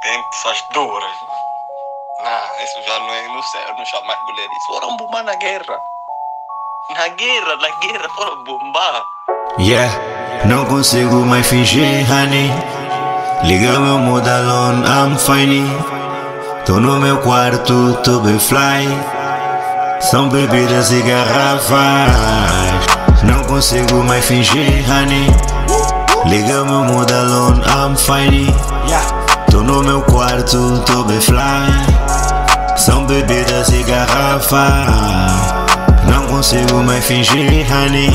Tem pessoas duras. Não, isso já não é no céu, não chama mais mulher. Isso foram bombar na guerra. Na guerra foram bombar. Yeah, não consigo mais fingir, honey. Liga meu mood alone, I'm fine. Tô no meu quarto, tô bem fly. São bebidas e garrafas. Não consigo mais fingir, honey. Liga meu mood alone, I'm fine. Tô no meu quarto, tô bem fly. São bebidas e garrafas. Não consigo mais fingir, honey.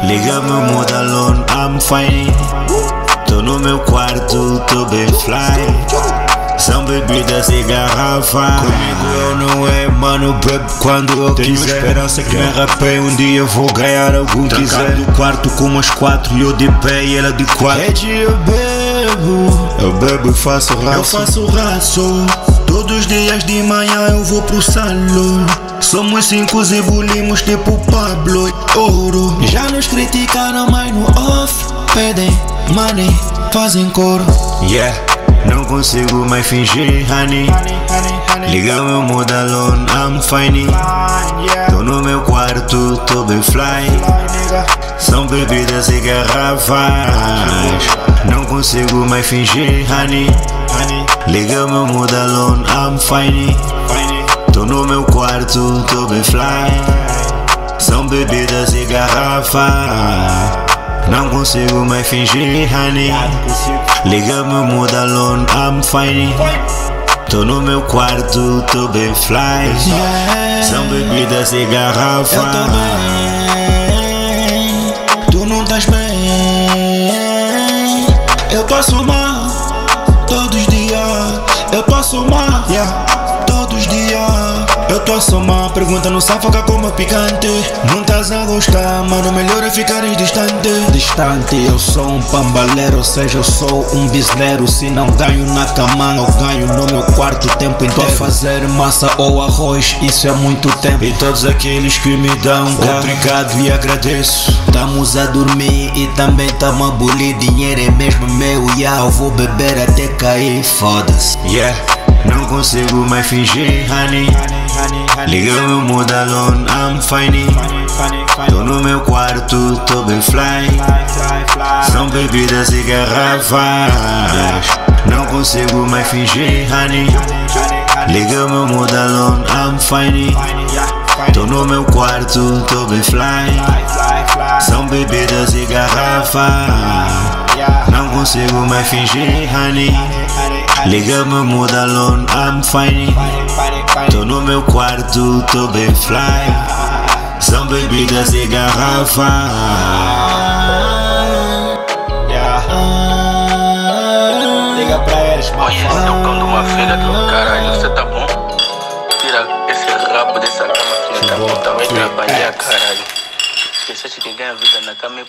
Liga meu mood alone, I'm fine. Tô no meu quarto, tô bem fly. São bebidas e garrafas. Comigo eu não é, mano, bebo quando eu tenho quiser. Esperança que me rapei, um dia eu vou ganhar algum quiser. No quarto com umas 4 e eu de pé e ela de 4. É dia eu bebo e faço raço. Eu faço raço. Todos os dias de manhã eu vou pro salão. Somos 5 e bolimos tipo Pablo e Ouro. Já nos criticaram, mas no off pedem money, fazem coro. Yeah, não consigo mais fingir, honey. Liga meu mood alone, I'm fine. Tô no meu quarto, tô bem fly. São bebidas e garrafas. Não consigo mais fingir, honey. Liga meu mood alone, I'm fine. Tô no meu quarto, tô bem fly. São bebidas e garrafas. Não consigo mais fingir, honey. Liga meu mood alone, I'm fine. Tô no meu quarto, tô bem fly. São bebidas e garrafas. Eu tô bem, tu não estás bem. Eu passo mal todos os dias. Eu passo mal, todos os dias. Eu tô a somar, pergunta no safoca como picante. Não estás a gostar, mano, melhor é ficares distante. Distante, eu sou um pambaleiro, ou seja, eu sou um bisleiro. Se não ganho na cama, eu ganho no meu quarto o tempo inteiro. Tô a fazer massa ou arroz, isso é muito tempo. E todos aqueles que me dão, obrigado e agradeço. Estamos a dormir e também tamo a bolir. Dinheiro é mesmo meu, eu vou beber até cair, foda-se. Yeah, não consigo mais fingir, honey. Liga meu mood alone, I'm fine. Tô no meu quarto, tô bem fly. São bebidas e garrafas. Não consigo mais fingir, honey. Liga meu mood alone, I'm fine. Tô no meu quarto, tô bem fly. São bebidas e garrafas. Não consigo mais fingir, honey. Liga meu mood alone, I'm fine. Tô no meu quarto, tô bem fly. São bebidas e garrafas. Liga pra eles, Olha, esse é o cão de uma filha do caralho. Você tá bom? Tira esse rabo dessa cama, filha da puta. Vai trabalhar, caralho. Esqueceste que ganha vida na cama.